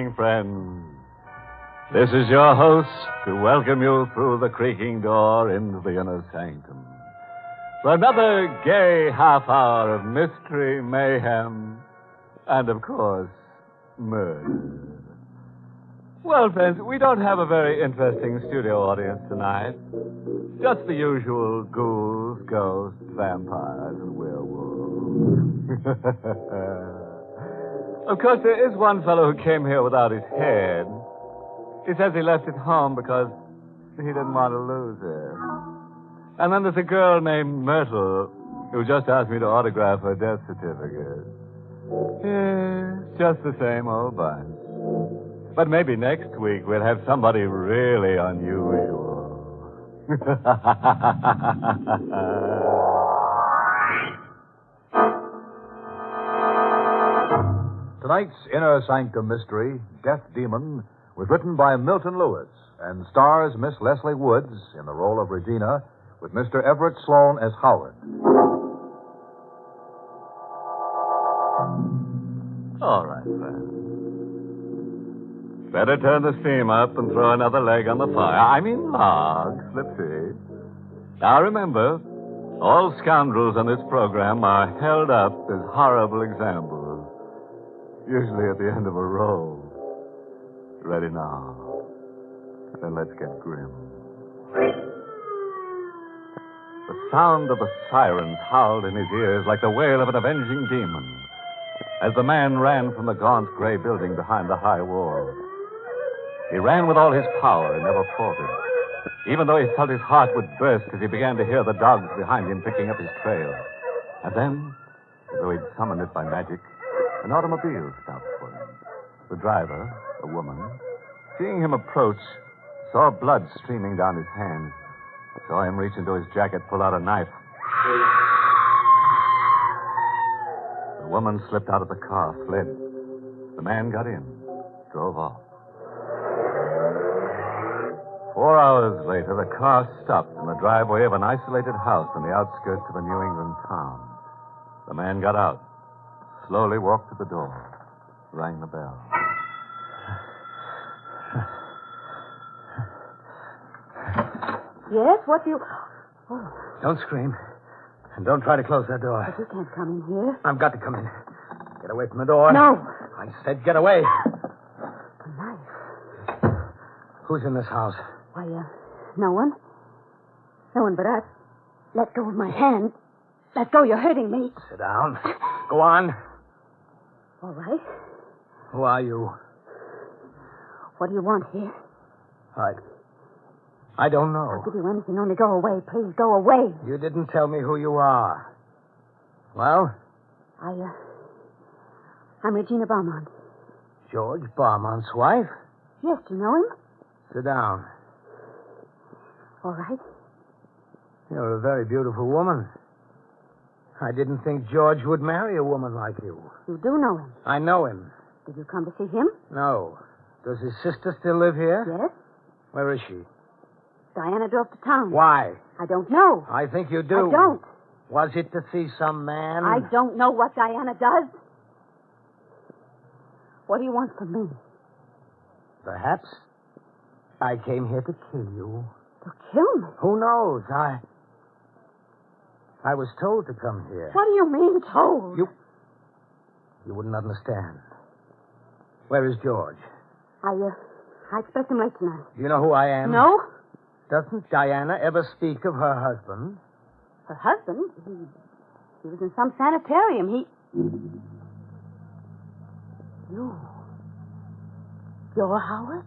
evening, friends. This is your host to welcome you through the creaking door into the inner sanctum for another gay half hour of mystery, mayhem, and, of course, murder. Well, friends, we don't have a very interesting studio audience tonight. Just the usual ghouls, ghosts, vampires, and werewolves. Of course, there is one fellow who came here without his head. He says he left it home because he didn't want to lose it. And then there's a girl named Myrtle who just asked me to autograph her death certificate. Yeah, just the same old bunch. But maybe next week we'll have somebody really unusual. Tonight's Inner Sanctum mystery, Death Demon, was written by Milton Lewis and stars Miss Leslie Woods in the role of Regina with Mr. Everett Sloane as Howard. All right, friends. Better turn the steam up and throw another leg on the fire. I mean log, Slipsy. Now remember, all scoundrels on this program are held up as horrible examples, usually at the end of a row. Ready now? Then let's get grim. The sound of the sirens howled in his ears like the wail of an avenging demon as the man ran from the gaunt gray building behind the high wall. He ran with all his power and never faltered, even though he felt his heart would burst as he began to hear the dogs behind him picking up his trail. And then, as though he'd summoned it by magic, an automobile stopped for him. The driver, a woman, seeing him approach, saw blood streaming down his hands, saw him reach into his jacket, pull out a knife. The woman slipped out of the car, fled. The man got in, drove off. 4 hours later, the car stopped in the driveway of an isolated house on the outskirts of a New England town. The man got out, slowly walked to the door, rang the bell. Yes, what do you... Oh. Don't scream. And don't try to close that door. But you can't come in here. I've got to come in. Get away from the door. No. I said get away. A knife. Who's in this house? Why, no one. No one but us. Let go of my hand. Let go, you're hurting me. Sit down. Go on. All right. Who are you? What do you want here? I don't know. I'll give you anything, only go away. Please, go away. You didn't tell me who you are. Well? I'm Regina Beaumont. George Beaumont's wife? Yes, do you know him? Sit down. All right. You're a very beautiful woman. I didn't think George would marry a woman like you. You do know him? I know him. Did you come to see him? No. Does his sister still live here? Yes. Where is she? Diana drove to town. Why? I don't know. I think you do. I don't. Was it to see some man? I don't know what Diana does. What do you want from me? Perhaps I came here to kill you. To kill me? Who knows? I was told to come here. What do you mean, told? You wouldn't understand. Where is George? I expect him late tonight. Do you know who I am? No? Doesn't Diana ever speak of her husband? Her husband? He was in some sanitarium. You're Howard?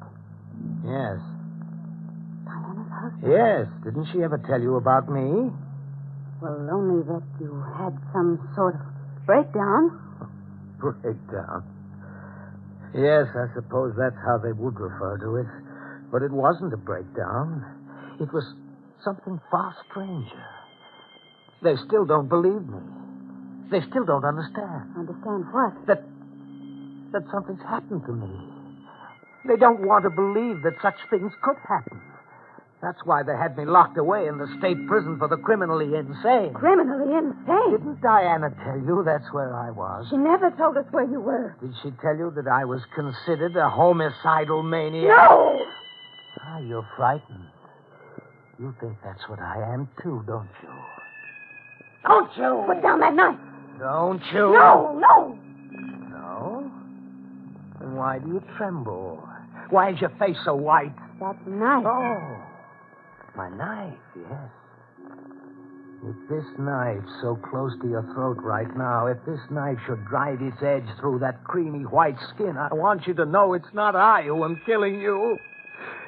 Yes. Diana's husband? Yes. Didn't she ever tell you about me? Well, only that you had some sort of breakdown. Breakdown? Yes, I suppose that's how they would refer to it. But it wasn't a breakdown. It was something far stranger. They still don't believe me. They still don't understand. Understand what? That something's happened to me. They don't want to believe that such things could happen. That's why they had me locked away in the state prison for the criminally insane. Criminally insane. Didn't Diana tell you that's where I was? She never told us where you were. Did she tell you that I was considered a homicidal maniac? No! Ah, you're frightened. You think that's what I am, too, don't you? Don't you? Put down that knife. Don't you? No, no. No? Then why do you tremble? Why is your face so white? That knife. Oh, my knife, yes. With this knife so close to your throat right now, if this knife should drive its edge through that creamy white skin, I want you to know it's not I who am killing you.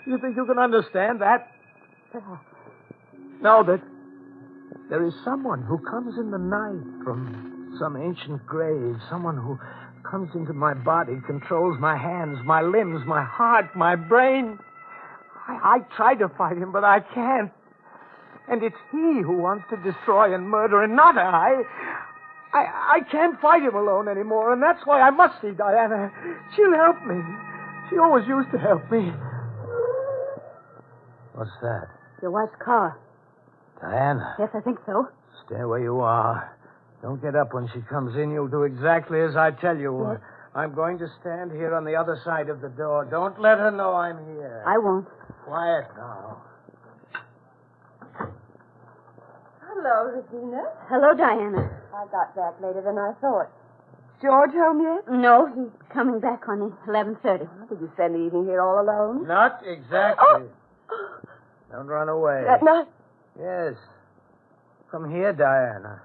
You think you can understand that? Know that there is someone who comes in the night from some ancient grave, someone who comes into my body, controls my hands, my limbs, my heart, my brain. I tried to fight him, but I can't. And it's he who wants to destroy and murder, and not I. I can't fight him alone anymore, and that's why I must see Diana. She'll help me. She always used to help me. What's that? Your wife's car. Diana. Yes, I think so. Stay where you are. Don't get up when she comes in. You'll do exactly as I tell you. Yes. I'm going to stand here on the other side of the door. Don't let her know I'm here. I won't. Quiet now. Hello, Regina. Hello, Diana. I got back later than I thought. George home yet? No, he's coming back on 11:30. Did you spend the evening here all alone? Not exactly. Don't run away. That night? Yes. Come here, Diana.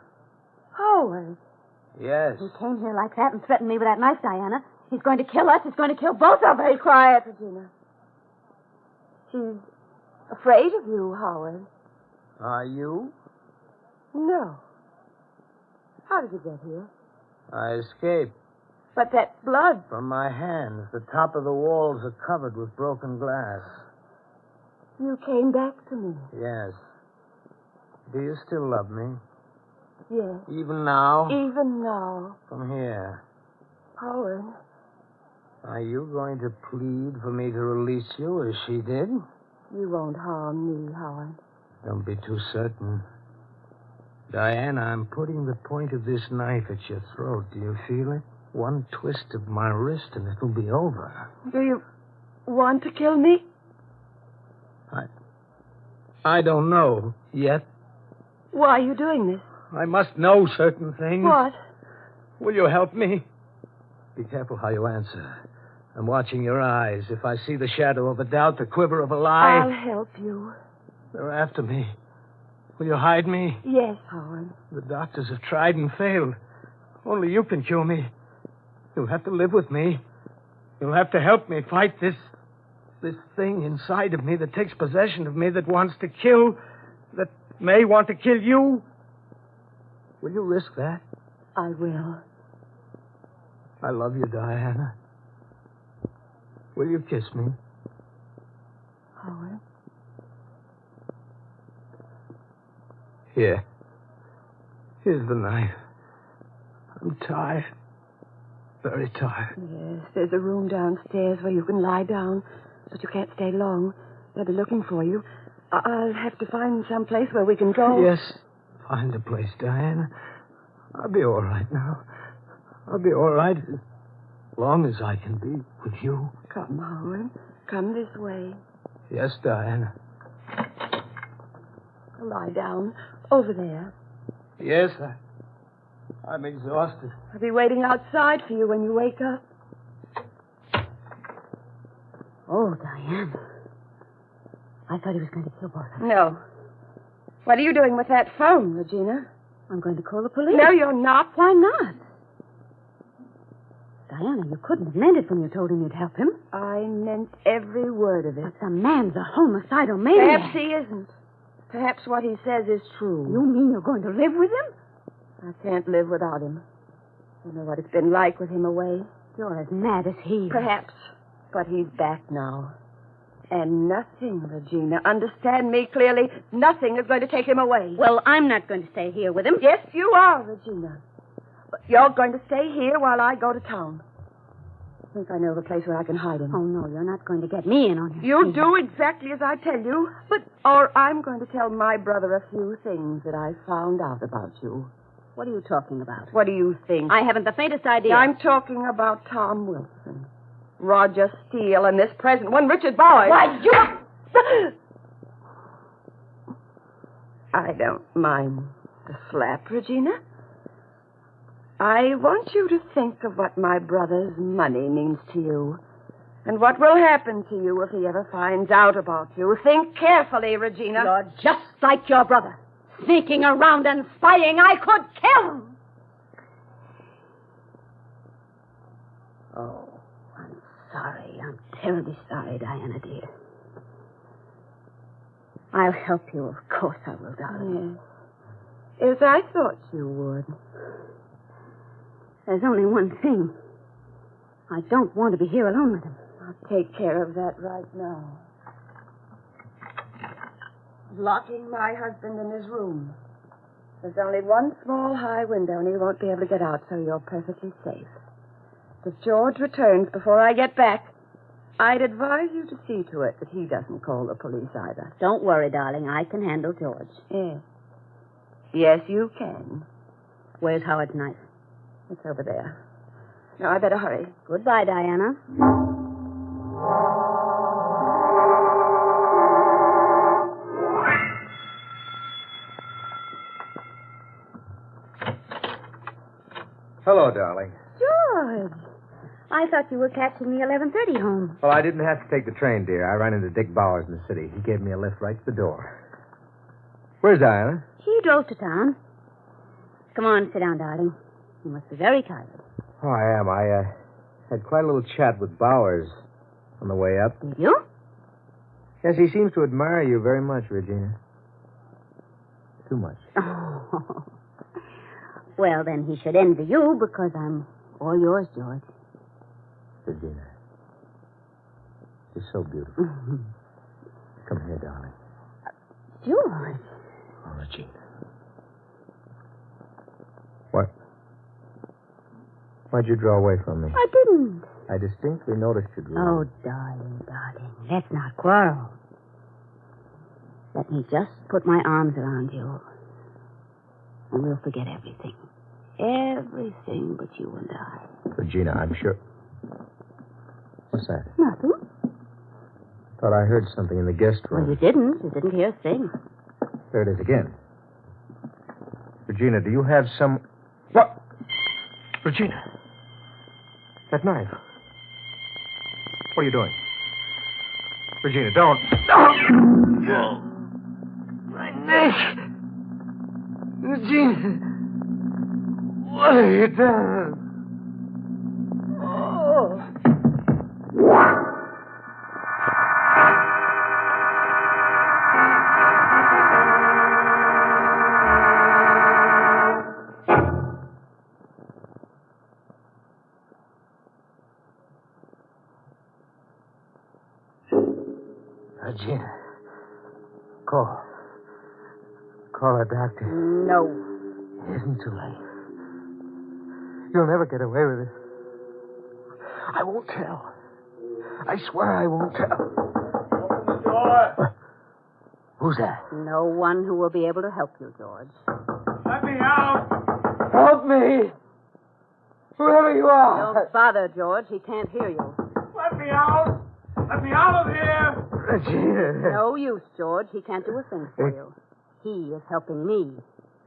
Howard. Yes. He came here like that and threatened me with that knife, Diana. He's going to kill us. He's going to kill both of us. Be quiet, Regina. She's afraid of you, Howard. Are you? No. How did you get here? I escaped. But that blood. From my hands. The top of the walls are covered with broken glass. You came back to me. Yes. Do you still love me? Yes. Even now? Even now. Come here. Howard. Are you going to plead for me to release you as she did? You won't harm me, Howard. Don't be too certain. Diana, I'm putting the point of this knife at your throat. Do you feel it? One twist of my wrist and it'll be over. Do you want to kill me? I don't know yet. Why are you doing this? I must know certain things. What? Will you help me? Be careful how you answer. I'm watching your eyes. If I see the shadow of a doubt, the quiver of a lie... I'll help you. They're after me. Will you hide me? Yes, Howard. The doctors have tried and failed. Only you can cure me. You'll have to live with me. You'll have to help me fight this thing inside of me that takes possession of me, that wants to kill, that may want to kill you. Will you risk that? I will. I love you, Diana. Will you kiss me? Howard. Here. Here's the knife. I'm tired. Very tired. Yes, there's a room downstairs where you can lie down, but you can't stay long. They'll be looking for you. I'll have to find some place where we can go. Yes. Find a place, Diana. I'll be all right now. I'll be all right as long as I can be with you. Come, Howard. Come this way. Yes, Diana. Lie down. Over there. Yes, I'm exhausted. I'll be waiting outside for you when you wake up. Oh, Diane. I thought he was going to kill both of us. No. What are you doing with that phone, Regina? I'm going to call the police. No, you're not. Why not? Diana, you couldn't have meant it when you told him you'd help him. I meant every word of it. But the man's a homicidal maniac. Perhaps he isn't. Perhaps what he says is true. You mean you're going to live with him? I can't live without him. I know what it's been like with him away. You're as mad as he. Perhaps. But he's back now. And nothing, Regina, understand me clearly, nothing is going to take him away. Well, I'm not going to stay here with him. Yes, you are, Regina. But you're going to stay here while I go to town. think I know of a place where I can hide him. Oh, no, you're not going to get me in on it. You'll do exactly as I tell you. Or I'm going to tell my brother a few things that I found out about you. What are you talking about? What do you think? I haven't the faintest idea. I'm talking about Tom Wilson, Roger Steele, and this present one, Richard Bowers. Why, you... I don't mind the slap, Regina. I want you to think of what my brother's money means to you. And what will happen to you if he ever finds out about you. Think carefully, Regina. You're just like your brother. Sneaking around and spying. I could kill him. Oh, I'm sorry. I'm terribly sorry, Diana, dear. I'll help you. Of course I will, darling. Yes. As I thought you would. There's only one thing. I don't want to be here alone with him. I'll take care of that right now. Locking my husband in his room. There's only one small high window, and he won't be able to get out, so you're perfectly safe. If George returns before I get back, I'd advise you to see to it that he doesn't call the police either. Don't worry, darling. I can handle George. Yes. Yes, you can. Where's Howard's knife? It's over there. Now, I better hurry. Goodbye, Diana. Hello, darling. George. I thought you were catching the 11:30 home. Well, I didn't have to take the train, dear. I ran into Dick Bowers in the city. He gave me a lift right to the door. Where's Diana? He drove to town. Come on, sit down, darling. You must be very tired. Oh, I am. I had quite a little chat with Bowers on the way up. Did you? Yes, he seems to admire you very much, Regina. Too much. Oh. Well, then he should envy you because I'm all yours, George. Regina. You're so beautiful. Mm-hmm. Come here, darling. George. Oh, Regina. What? Why'd you draw away from me? I didn't. I distinctly noticed you drew. Oh, darling, let's not quarrel. Let me just put my arms around you. And we'll forget everything. Everything but you and I. Regina, I'm sure. What's that? Nothing. Thought I heard something in the guest room. Well, you didn't. You didn't hear a thing. There it is again. Regina, do you have some... What? Regina. That knife. What are you doing? Regina, don't. Oh, my neck. Regina. What have you done? Oh. Regina. Call a doctor. No. It isn't too late. You'll never get away with it. I won't tell. I swear I won't tell. Open the door. Who's that? No one who will be able to help you, George. Let me out. Help me! Whoever you are! Don't bother, George. He can't hear you. Let me out. Let me out of here. Regina. No use, George. He can't do a thing for you. He is helping me.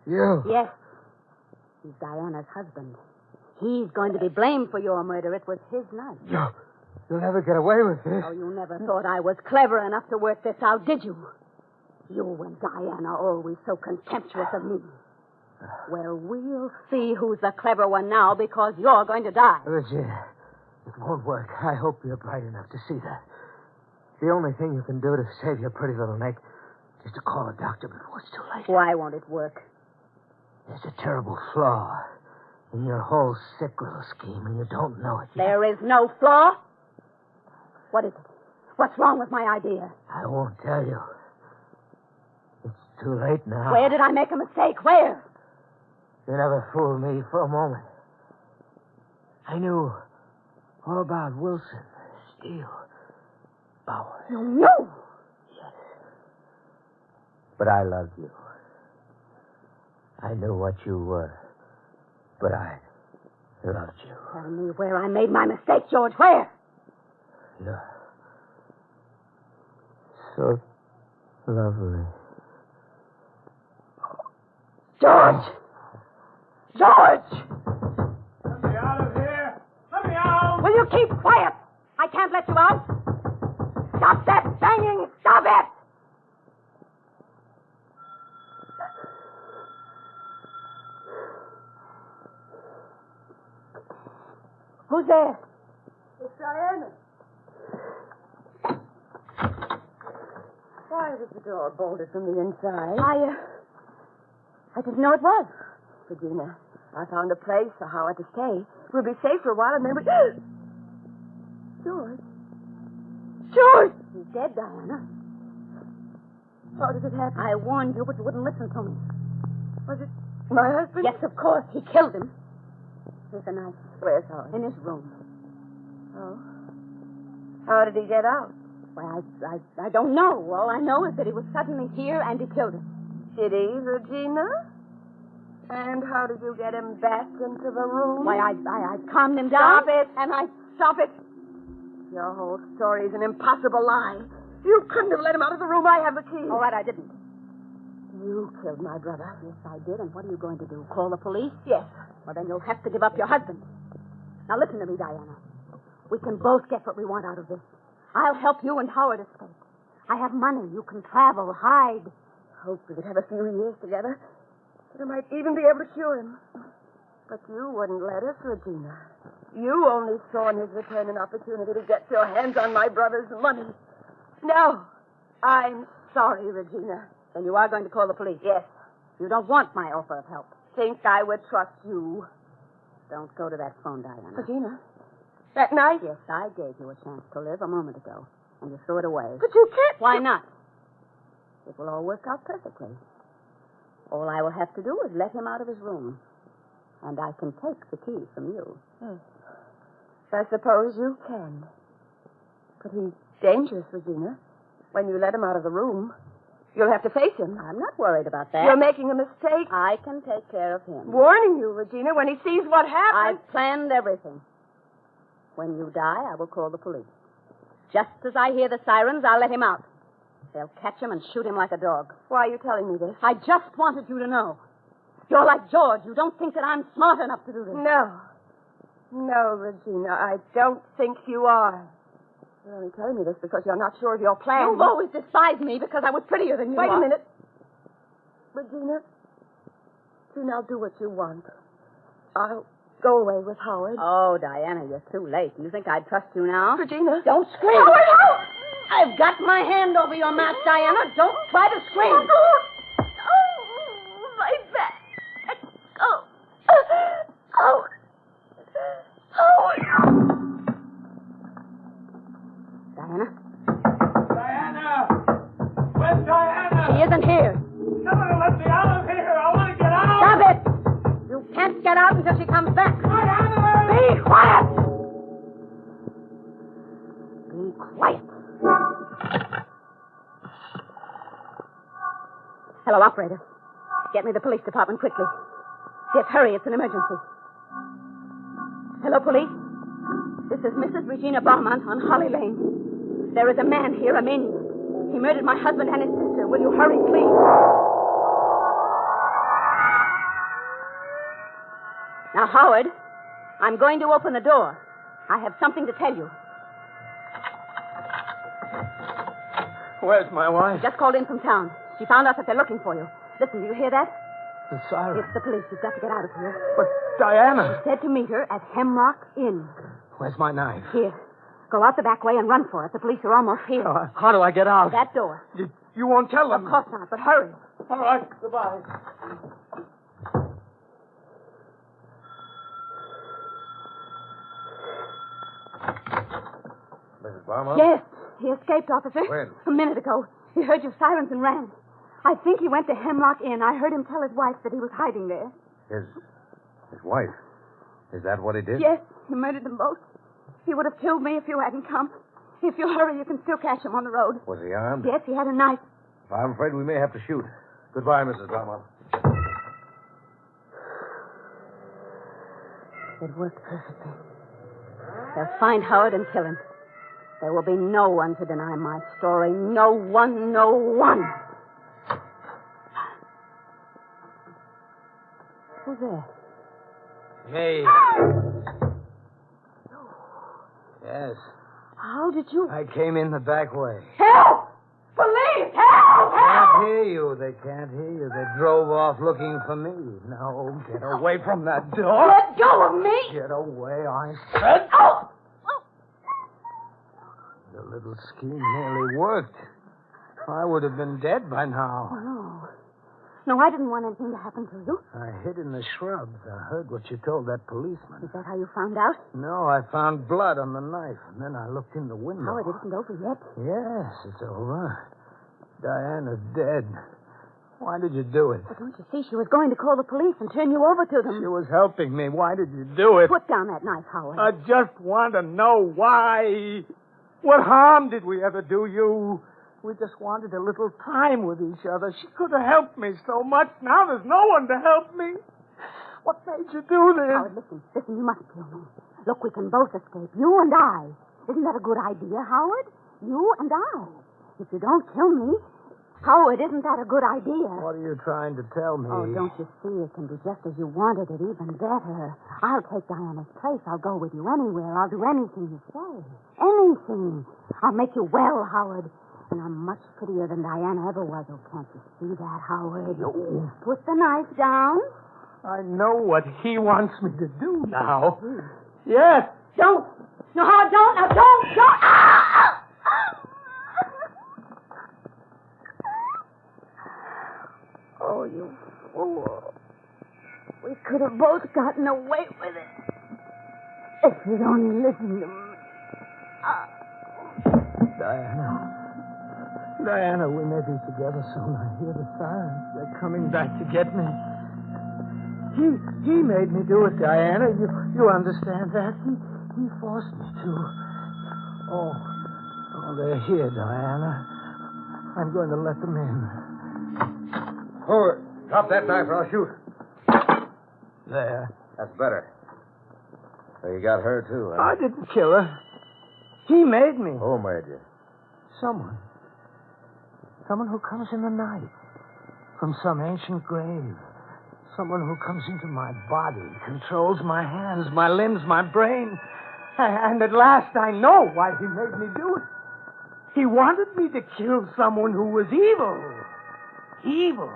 You. Yes. He's Diana's husband. He's going to be blamed for your murder. It was his knife. You'll never get away with this. Oh, you never thought I was clever enough to work this out, did you? You and Diana always so contemptuous of me. Well, we'll see who's the clever one now because you're going to die. Regina, it won't work. I hope you're bright enough to see that. The only thing you can do to save your pretty little neck is to call a doctor before it's too late. Why won't it work? There's a terrible flaw in your whole sick little scheme, and you don't know it yet. There is no flaw. What is it? What's wrong with my idea? I won't tell you. It's too late now. Where did I make a mistake? Where? You never fooled me for a moment. I knew What about Wilson? Steele? Bauer? No! Yes. But I loved you. I knew what you were. But I loved you. Tell me where I made my mistake, George. Where? You're so lovely. George! George! Let me out of here! Let me out! Will you keep quiet? I can't let you out. Stop that banging! Stop it! Who's there? It's Diana. Why was the door bolted from the inside? I didn't know it was. Regina, I found a place for Howard to stay. We'll be safe for a while, and then we... George? George! He's dead, Diana. How did it happen? I warned you, but you wouldn't listen to me. Was it my husband? Yes, of course. He killed him. Here's the knife. Where's Howard? In his room. Oh. How did he get out? Well, I don't know. All I know is that he was suddenly here and he killed him. Did he, Regina? And how did you get him back into the room? Why, I calmed him down. Stop it. And Stop it. Your whole story is an impossible lie. You couldn't have let him out of the room. I have the key. All right, I didn't. You killed my brother. Yes, I did. And what are you going to do? Call the police? Yes. Well, then you'll have to give up your husband. Now, listen to me, Diana. We can both get what we want out of this. I'll help you and Howard escape. I have money. You can travel, hide. Hope we could have a few years together. That I might even be able to cure him. But you wouldn't let us, Regina. You only saw in his return an opportunity to get your hands on my brother's money. No. I'm sorry, Regina. Then you are going to call the police? Yes. You don't want my offer of help. Think I would trust you. Don't go to that phone, Diana. Regina? That night? Yes, I gave you a chance to live a moment ago. And you threw it away. But you can't. Why not? It will all work out perfectly. All I will have to do is let him out of his room. And I can take the key from you. I suppose you can. But he's dangerous, Regina. When you let him out of the room, you'll have to face him. I'm not worried about that. You're making a mistake. I can take care of him. Warning you, Regina, when he sees what happened. I've planned everything. When you die, I will call the police. Just as I hear the sirens, I'll let him out. They'll catch him and shoot him like a dog. Why are you telling me this? I just wanted you to know. You're like George. You don't think that I'm smart enough to do this. No. No, Regina, I don't think you are. You're only telling me this because you're not sure of your plan. You've always despised me because I was prettier than you Wait are. a minute. Regina, I'll do what you want. I'll go away with Howard. Oh, Diana, you're too late. You think I'd trust you now? Regina. Don't scream. Howard, Howard! I've got my hand over your mouth, Diana. Don't try to scream. Oh, my back. Oh. Howard. Howard. Diana? Diana! Where's Diana? She isn't here. Somebody let me out of here. I want to get out. Stop it! You can't get out until she comes back. Diana! Be quiet! Be quiet. Hello, operator. Get me the police department quickly. Yes, hurry. It's an emergency. Hello, police. This is Mrs. Regina Beaumont on Holly Lane. There is a man here, a maniac. He murdered my husband and his sister. Will you hurry, please? Now, Howard, I'm going to open the door. I have something to tell you. Where's my wife? Just called in from town. She found out that they're looking for you. Listen, do you hear that? The siren. It's the police. You've got to get out of here. But Diana. Said to meet her at Hemlock Inn. Where's my knife? Here. Go out the back way and run for it. The police are almost here. How do I get out? That door. You won't tell them. Of course not, but hurry. All right, goodbye. Mrs. Beaumont? Yes, he escaped, officer. When? A minute ago. He heard your sirens and ran. I think he went to Hemlock Inn. I heard him tell his wife that he was hiding there. His wife. Is that what he did? Yes, he murdered them both. He would have killed me if you hadn't come. If you hurry, you can still catch him on the road. Was he armed? Yes, he had a knife. I'm afraid we may have to shoot. Goodbye, Mrs. Belmont. It worked perfectly. They'll find Howard and kill him. There will be no one to deny my story. No one, no one. Who's there? Me. Yes. How did you... I came in the back way. Help! Police! Help! They can't hear you. They can't hear you. They drove off looking for me. Now, get away from that door. Let go of me! Get away, I said. Oh! The little scheme nearly worked. I would have been dead by now. No. No, I didn't want anything to happen to you. I hid in the shrubs. I heard what you told that policeman. Is that how you found out? No, I found blood on the knife, and then I looked in the window. Oh, it isn't over yet. Yes, it's over. Diana's dead. Why did you do it? But don't you see, she was going to call the police and turn you over to them. She was helping me. Why did you do it? Put down that knife, Howard. I just want to know why. What harm did we ever do you? We just wanted a little time with each other. She could have helped me so much. Now there's no one to help me. What made you do this? Howard, listen, you must kill me. Look, we can both escape, you and I. Isn't that a good idea, Howard? You and I. If you don't kill me, Howard, isn't that a good idea? What are you trying to tell me? Oh, don't you see? It can be just as you wanted it, even better. I'll take Diana's place. I'll go with you anywhere. I'll do anything you say. Anything. I'll make you well, Howard. And I'm much prettier than Diana ever was. Oh, can't you see that, Howard? No. Put the knife down. I know what he wants me to do now. Yes. Don't. No, Howard, don't. Now, don't. Ah! Oh, you fool. We could have both gotten away with it. If you'd only listened to me. Diana, we may be together soon. I hear the sirens. They're coming back to get me. He made me do it, Diana. You understand that? He forced me to. Oh, they're here, Diana. I'm going to let them in. Forward. Drop that knife or I'll shoot. There. That's better. So you got her, too, huh? I didn't kill her. He made me. Who made you? Someone. Someone who comes in the night. From some ancient grave. Someone who comes into my body, controls my hands, my limbs, my brain. And at last I know why he made me do it. He wanted me to kill someone who was evil. Evil.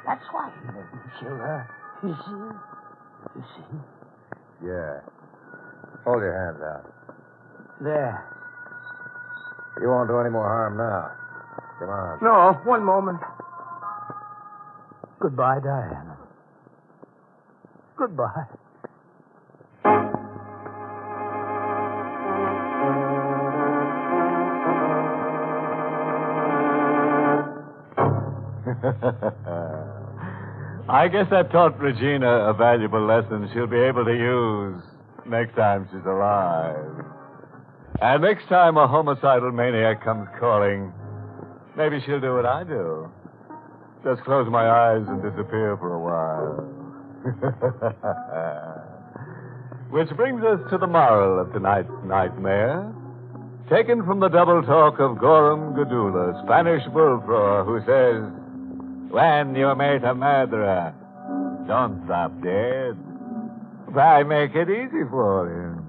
That's why he made me kill her. You see? You see? Yeah. Hold your hands out. There. You won't do any more harm now. Come on. No, one moment. Goodbye, Diana. Goodbye. I guess that taught Regina a valuable lesson she'll be able to use next time she's alive. And next time a homicidal maniac comes calling, maybe she'll do what I do. Just close my eyes and disappear for a while. Which brings us to the moral of tonight's nightmare. Taken from the double talk of Gorham Gadula, Spanish bullfrog, who says, when you meet a murderer, don't stop dead. Why, make it easy for him.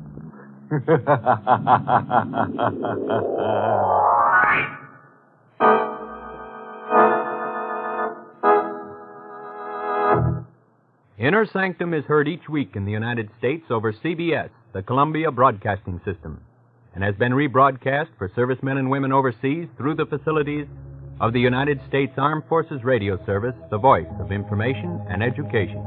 Inner Sanctum is heard each week in the United States over CBS, the Columbia Broadcasting System, and has been rebroadcast for servicemen and women overseas through the facilities of the United States Armed Forces Radio Service, the voice of information and education.